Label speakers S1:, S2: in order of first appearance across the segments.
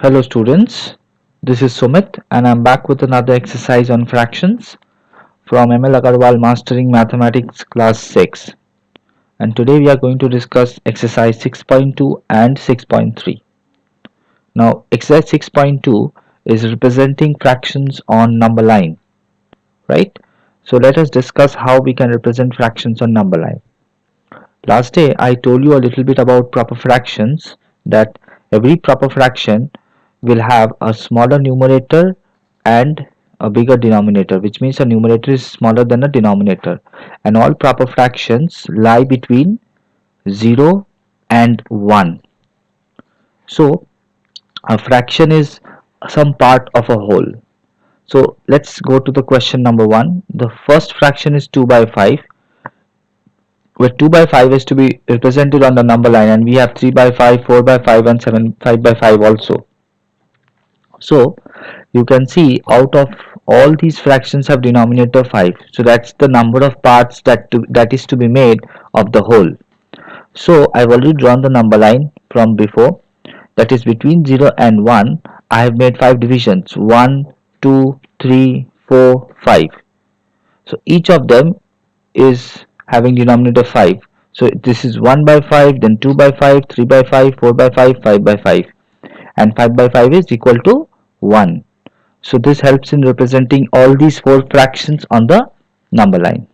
S1: Hello students, this is Sumit and I'm back with another exercise on fractions from ML Aggarwal Mastering Mathematics Class 6, and today we are going to discuss exercise 6.2 and 6.3. Now exercise 6.2 is representing fractions on number line, right? So let us discuss how we can represent fractions on number line. Last day I told you a little bit about proper fractions, that every proper fraction will have a smaller numerator and a bigger denominator, which means a numerator is smaller than a denominator, and all proper fractions lie between 0 and 1. So a fraction is some part of a whole. So let's go to the question number 1. The first fraction is 2 by 5, where 2 by 5 is to be represented on the number line, and we have 3 by 5, 4 by 5 and 5 by 5 also. So you can see out of all these fractions have denominator 5, so that's the number of parts that is to be made of the whole. So I've already drawn the number line from before, that is between 0 and 1. I have made 5 divisions: 1, 2, 3, 4, 5. So each of them is having denominator 5. So this is 1 by 5, then 2 by 5, 3 by 5, 4 by 5, 5 by 5, and 5 by 5 is equal to 1. So this helps in representing all these four fractions on the number line.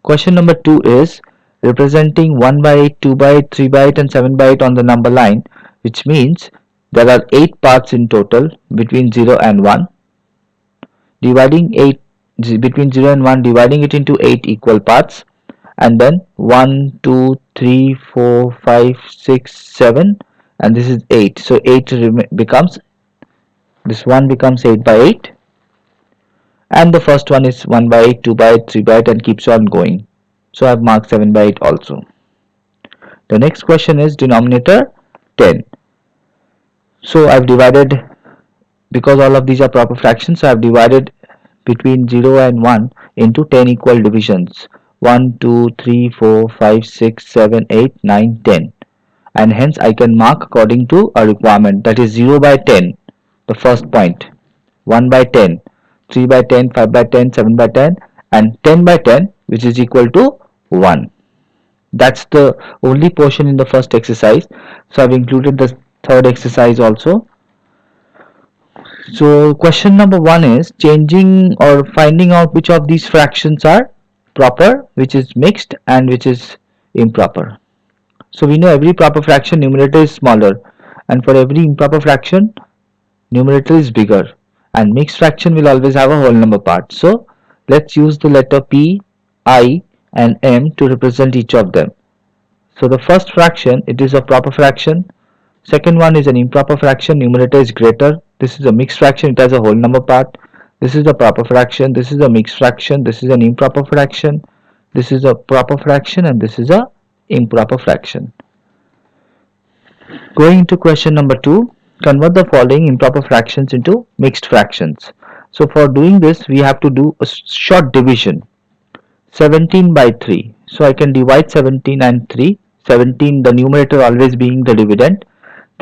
S1: Question number 2 is representing 1 by 8, 2 by 8, 3 by 8 and 7 by 8 on the number line, which means there are 8 parts in total between 0 and 1. Dividing 8 between 0 and 1, dividing it into 8 equal parts, and then 1, 2, 3, 4, 5, 6, 7, and this is 8. So 8 becomes, this one becomes 8 by 8, and the first one is 1 by 8, 2 by 8, 3 by 8, and keeps on going. So I've marked 7 by 8 also. The next question is denominator 10. So I've divided, because all of these are proper fractions, so I've divided between 0 and 1 into 10 equal divisions: 1, 2, 3, 4, 5, 6, 7, 8, 9, 10. And hence I can mark according to a requirement, that is 0 by 10, the first point, 1 by 10, 3 by 10, 5 by 10, 7 by 10, and 10 by 10, which is equal to 1. That's the only portion in the first exercise, so I've included the third exercise also. So question number 1 is changing or finding out which of these fractions are proper, which is mixed, and which is improper. So we know every proper fraction numerator is smaller, and for every improper fraction numerator is bigger, and mixed fraction will always have a whole number part. So let's use the letter P, I and M to represent each of them. So the first fraction, it is a proper fraction. Second one is an improper fraction, numerator is greater. This is a mixed fraction, it has a whole number part. This is a proper fraction, this is a mixed fraction, this is an improper fraction, this is a proper fraction, and this is a improper fraction. Going into question number 2, convert the following improper fractions into mixed fractions. So for doing this, we have to do a short division. 17 by 3. So I can divide 17 and 3. 17, the numerator always being the dividend.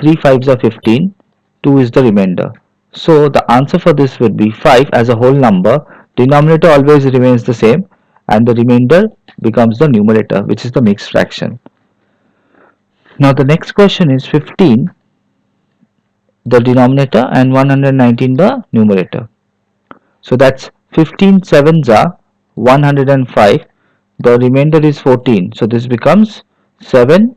S1: 3 5s are 15. 2 is the remainder. So the answer for this would be 5 as a whole number. Denominator always remains the same, and the remainder becomes the numerator, which is the mixed fraction. Now the next question is 15, the denominator, and 119, the numerator. So that's 15 sevens are 105. The remainder is 14. So this becomes 7,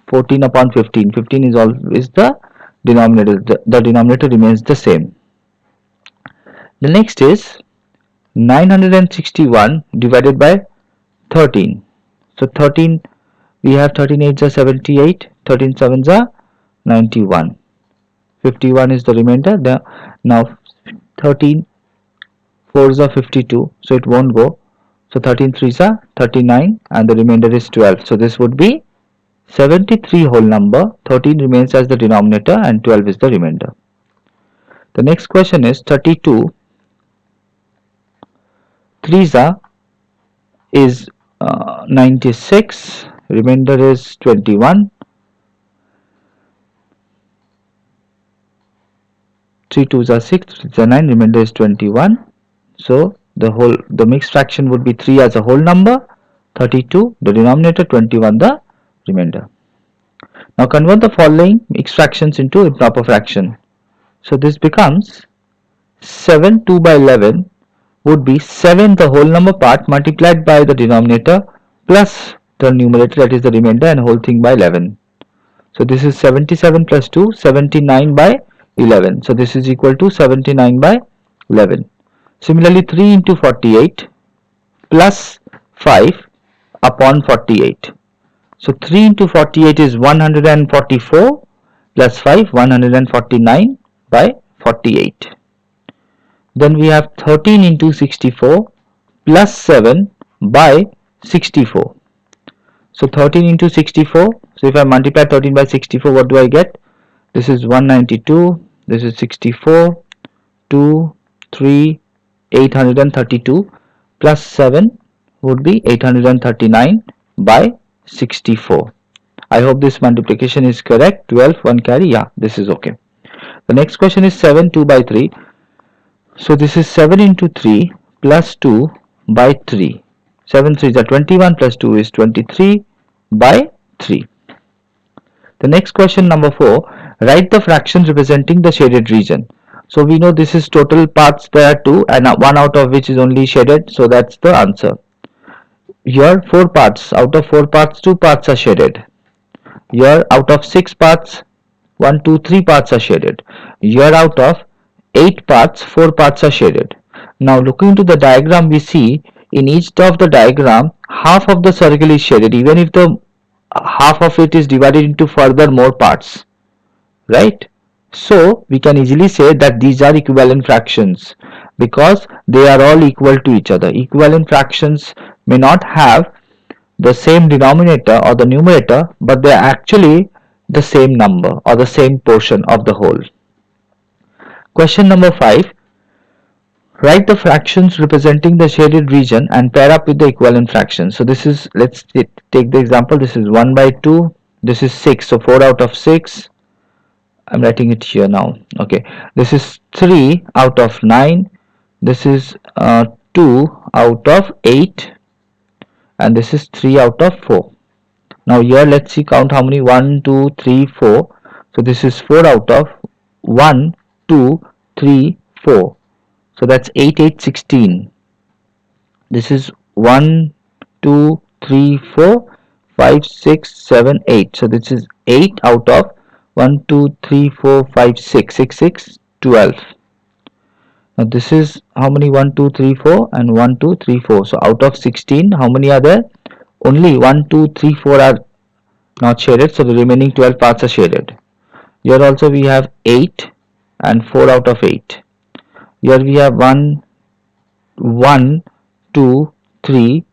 S1: 14 upon 15. 15 is always the denominator. The denominator remains the same. The next is 961 divided by 13. So 13, we have 13 8s are 78, 13 sevens are 91. 51 is the remainder. Now 13 4s are 52, so it won't go. So 13 3s are 39, and the remainder is 12. So this would be 73 whole number. 13 remains as the denominator and 12 is the remainder. The next question is 32. 3s are is 96, remainder is 21. 3 2s are 6, 3 are 9, remainder is 21. So the mixed fraction would be 3 as a whole number, 32 the denominator, 21 the remainder. Now convert the following mixed fractions into improper fraction. So this becomes 7 2 by 11 would be 7 the whole number part multiplied by the denominator plus the numerator, that is the remainder, and whole thing by 11. So this is 77 plus 2, 79 by 11. So this is equal to 79 by 11. Similarly, 3 into 48 plus 5 upon 48. So 3 into 48 is 144 plus 5, 149 by 48. Then we have 13 into 64 plus 7 by 64. So 13 into 64, so if I multiply 13 by 64, what do I get? This is 192, this is 64, 2, 3, 832 plus 7 would be 839 by 64. I hope this multiplication is correct. 12, 1 carry, yeah, this is okay. The next question is 7, 2 by 3. So this is 7 into 3 plus 2 by 3. 7 3s are 21 plus 2 is 23 by 3. The next question, number 4, write the fractions representing the shaded region. So we know this is total parts, there are 2 and one out of which is only shaded, so that's the answer. Here 4 parts, out of 4 parts 2 parts are shaded. Here out of 6 parts 1 2 3 parts are shaded. Here out of 8 parts 4 parts are shaded. Now looking into the diagram, we see in each of the diagram half of the circle is shaded, even if the half of it is divided into further more parts, right? So we can easily say that these are equivalent fractions because they are all equal to each other. Equivalent fractions may not have the same denominator or the numerator, but they are actually the same number or the same portion of the whole. Question number 5. Write the fractions representing the shaded region and pair up with the equivalent fractions. So this is, let's take the example. This is 1 by 2. This is 6. So 4 out of 6. I'm writing it here now. Okay. This is 3 out of 9. This is 2 out of 8. And this is 3 out of 4. Now here let's see, count how many. 1, 2, 3, 4. So this is 4 out of 1, 2, 3, 4. So that's 8, 8, 16. This is 1, 2, 3, 4, 5, 6, 7, 8. So this is 8 out of 1, 2, 3, 4, 5, 6, 6, 6, 12. Now this is how many? 1, 2, 3, 4 and 1, 2, 3, 4. So out of 16, how many are there? Only 1, 2, 3, 4 are not shaded. So the remaining 12 parts are shaded. Here also we have 8 and 4 out of 8. Here we have 1, 2, 3,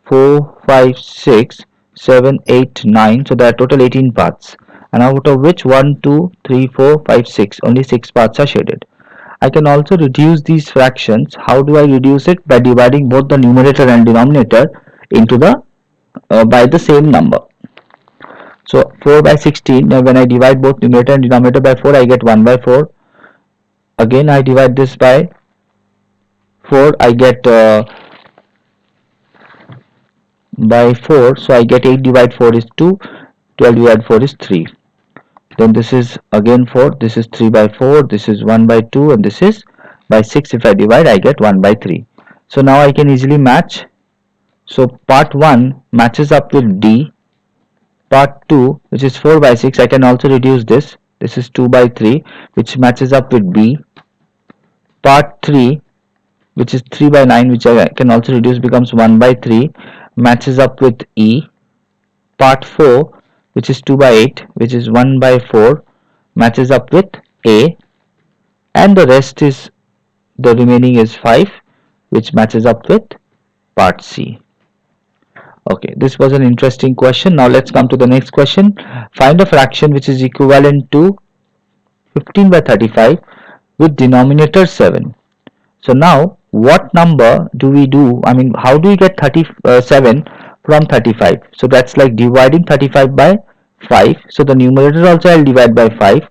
S1: 4, 5, 6, 7, 8, 9. So there are total 18 parts. And out of which 1, 2, 3, 4, 5, 6. Only 6 parts are shaded. I can also reduce these fractions. How do I reduce it? By dividing both the numerator and denominator into the by the same number. So 4 by 16. Now when I divide both numerator and denominator by 4, I get 1 by 4. Again I divide this by 4, I get by 4, so I get 8 divided 4 is 2, 12 divided 4 is 3. Then this is again 4, this is 3 by 4, this is 1 by 2, and this is by 6. If I divide, I get 1 by 3. So now I can easily match. So part 1 matches up with D. Part 2, which is 4 by 6, I can also reduce this. This is 2 by 3, which matches up with B. Part 3, which is 3 by 9, which I can also reduce, becomes 1 by 3, matches up with E. Part 4, which is 2 by 8, which is 1 by 4, matches up with A. And the rest is, the remaining is 5, which matches up with part C. Okay, this was an interesting question. Now let's come to the next question. Find a fraction which is equivalent to 15 by 35 with denominator 7. So now what number do we do? I mean, how do we get 37 from 35? So that's like dividing 35 by 5. So the numerator also I'll divide by 5.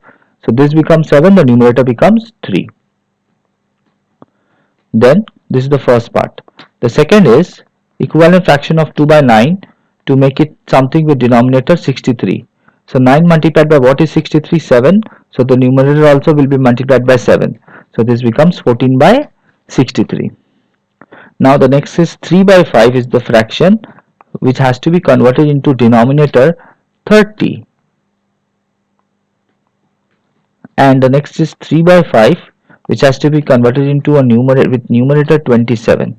S1: So this becomes 7, the numerator becomes 3. Then this is the first part. The second is equivalent fraction of 2 by 9 to make it something with denominator 63. So 9 multiplied by what is 63? 7. So the numerator also will be multiplied by 7. So this becomes 14 by 63. Now the next is 3 by 5 is the fraction which has to be converted into denominator 30. And the next is 3 by 5 which has to be converted into a numerator with numerator 27.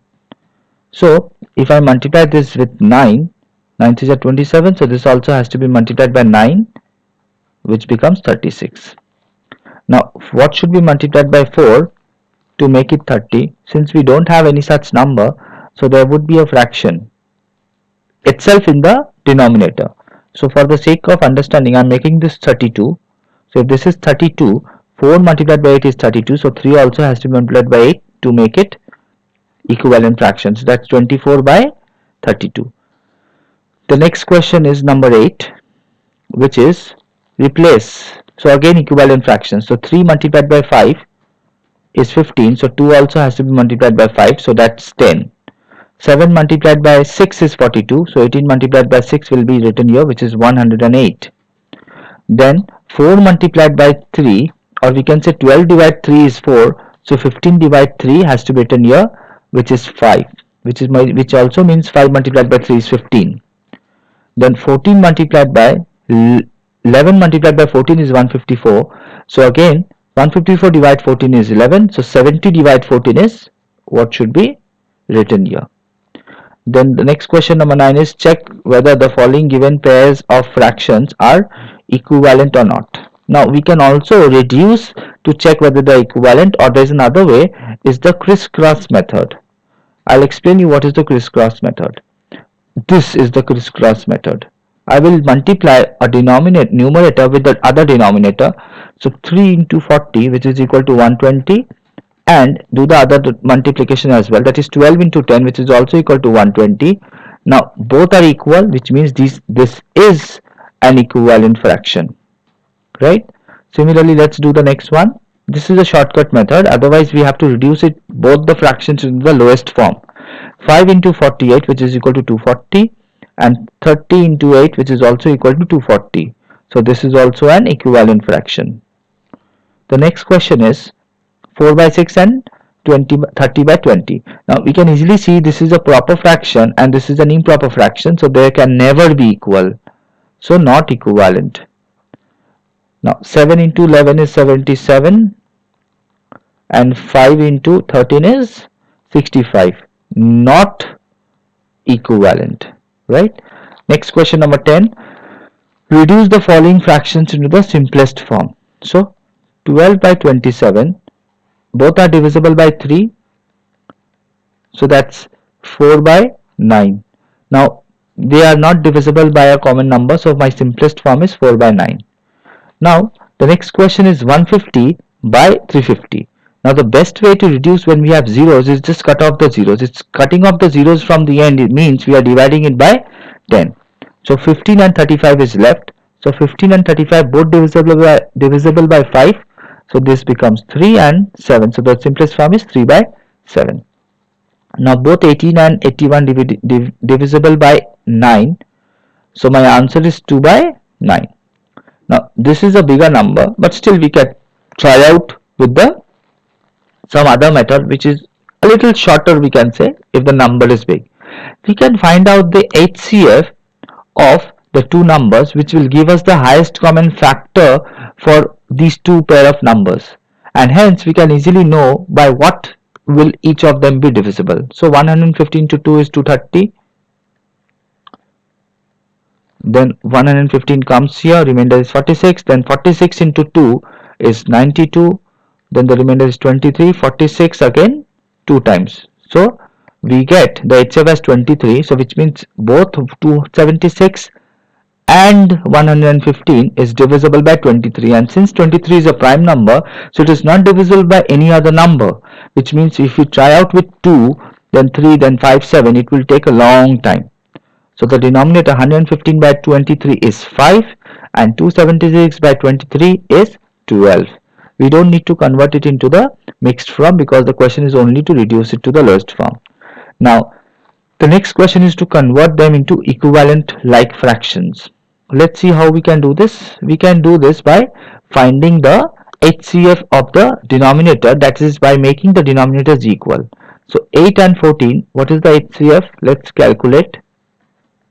S1: So if I multiply this with 9, 9 is 27, so this also has to be multiplied by 9, which becomes 36. Now what should be multiplied by 4 to make it 30? Since we don't have any such number, so there would be a fraction itself in the denominator. So for the sake of understanding, I am making this 32. So if this is 32, 4 multiplied by 8 is 32, so 3 also has to be multiplied by 8 to make it equivalent fractions. That's 24 by 32. The next question is number 8, which is replace. So again equivalent fractions. So 3 multiplied by 5 is 15. So 2 also has to be multiplied by 5. So that's 10. 7 multiplied by 6 is 42. So 18 multiplied by 6 will be written here, which is 108. Then 4 multiplied by 3, or we can say 12 divided 3 is 4. So 15 divided 3 has to be written here, which is 5, which also means 5 multiplied by 3 is 15. Then 14 multiplied by 11 multiplied by 14 is 154. So again 154 divided 14 is 11. So 70 divided 14 is what should be written here. Then the next question number 9 is check whether the following given pairs of fractions are equivalent or not. Now we can also reduce to check whether they are equivalent, or there is another way, is the crisscross method. I'll explain you what is the crisscross method. This is the crisscross method. I will multiply a numerator with the other denominator. So 3 into 40, which is equal to 120, and do the other multiplication as well. That is 12 into 10, which is also equal to 120. Now both are equal, which means this is an equivalent fraction, right? Similarly, let's do the next one. This is a shortcut method. Otherwise, we have to reduce it both the fractions in the lowest form. 5 into 48, which is equal to 240, and 30 into 8, which is also equal to 240. So this is also an equivalent fraction. The next question is 4 by 6 and 30 by 20. Now we can easily see this is a proper fraction and this is an improper fraction, so they can never be equal. So not equivalent. Now 7 into 11 is 77, and 5 into 13 is 65. Not equivalent, right? Next question number 10. Reduce the following fractions into the simplest form. So 12 by 27, both are divisible by 3, so that's 4 by 9. Now they are not divisible by a common number, so my simplest form is 4 by 9. Now the next question is 150 by 350. Now the best way to reduce when we have zeros is just cut off the zeros. It's cutting off the zeros from the end. It means we are dividing it by 10. So 15 and 35 is left. So 15 and 35 both divisible by 5. So this becomes 3 and 7. So the simplest form is 3 by 7. Now both 18 and 81 divisible by 9. So my answer is 2 by 9. Now this is a bigger number, but still we can try out with some other method which is a little shorter, we can say, if the number is big. We can find out the HCF of the two numbers, which will give us the highest common factor for these two pair of numbers, and hence we can easily know by what will each of them be divisible. So 115 into 2 is 230. Then 115 comes here, remainder is 46. Then 46 into 2 is 92. Then the remainder is 23. 46 again 2 times. So we get the HCF as 23. So which means both 276 and 115 is divisible by 23, and since 23 is a prime number, so it is not divisible by any other number, which means if you try out with 2, then 3, then 5, 7, it will take a long time. So the denominator 115 by 23 is 5, and 276 by 23 is 12. We don't need to convert it into the mixed form because the question is only to reduce it to the lowest form. Now, the next question is to convert them into equivalent like fractions. Let's see how we can do this. We can do this by finding the HCF of the denominator, that is by making the denominators equal. So 8 and 14, what is the HCF? Let's calculate.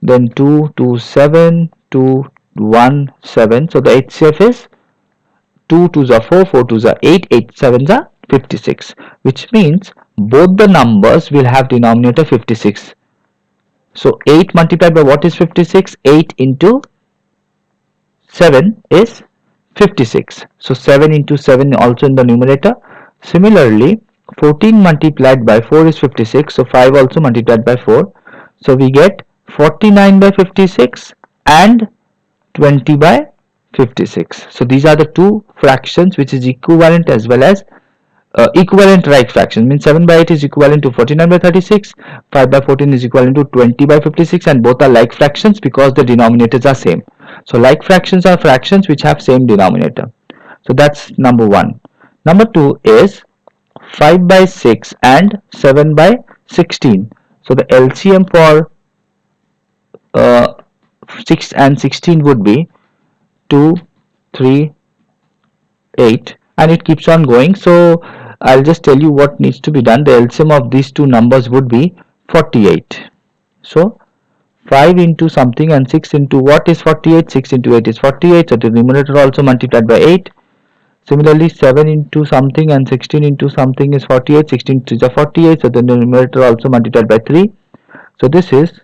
S1: Then 2, 2, 7, 2, 1, 7. So the HCF is 2 2s are 4, 4 2s are 8, 8 7s are 56, which means both the numbers will have denominator 56. So 8 multiplied by what is 56? 8 into 7 is 56. So 7 into 7 also in the numerator. Similarly, 14 multiplied by 4 is 56. So 5 also multiplied by 4. So we get 49 by 56 and 20 by 56. So these are the two fractions which is equivalent as well as equivalent right fraction, means 7 by 8 is equivalent to 49 by 36, 5 by 14 is equivalent to 20 by 56, and both are like fractions because the denominators are same. So like fractions are fractions which have same denominator. So that's number 1. Number 2 is 5 by 6 and 7 by 16. So the LCM for 6 and 16 would be 2, 3, 8, and it keeps on going. So I'll just tell you what needs to be done. The LCM of these two numbers would be 48. So 5 into something and 6 into what is 48? 6 into 8 is 48. So the numerator also multiplied by 8. Similarly, 7 into something and 16 into something is 48. 16 is 48. So the numerator also multiplied by 3. So this is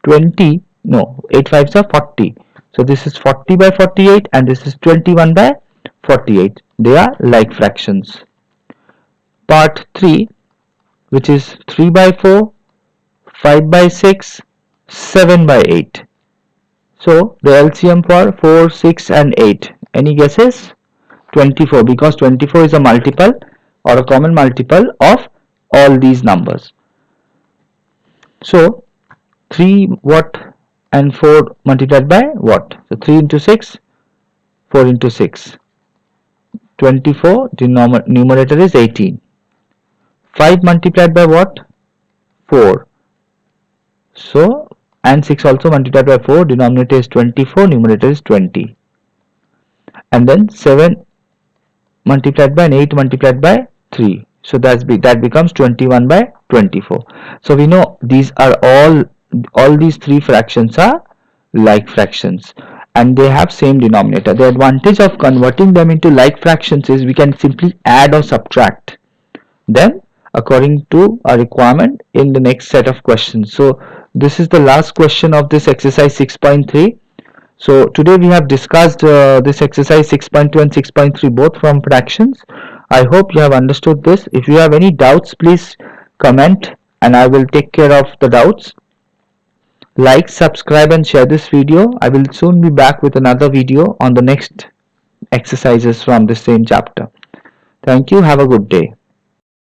S1: 20. No, 8 5s are 40. So this is 40 by 48 and this is 21 by 48. They are like fractions. Part 3, which is 3 by 4, 5 by 6, 7 by 8. So the LCM for 4, 6 and 8. Any guesses? 24, because 24 is a multiple or a common multiple of all these numbers. So 3 what and 4 multiplied by what? So 3 into 6, 4 into 6. 24, numerator is 18. 5 multiplied by what? 4. So, and 6 also multiplied by 4, denominator is 24, numerator is 20. And then 7 multiplied by and 8 multiplied by 3. So that becomes 21 by 24. So we know these are all these three fractions are like fractions and they have same denominator. The advantage of converting them into like fractions is we can simply add or subtract them according to a requirement in the next set of questions. So this is the last question of this exercise 6.3. So today we have discussed this exercise 6.2 and 6.3 both from fractions. I hope you have understood this. If you have any doubts, please comment and I will take care of the doubts. Like, subscribe and share this video. I will soon be back with another video on the next exercises from the same chapter. Thank you. Have a good day.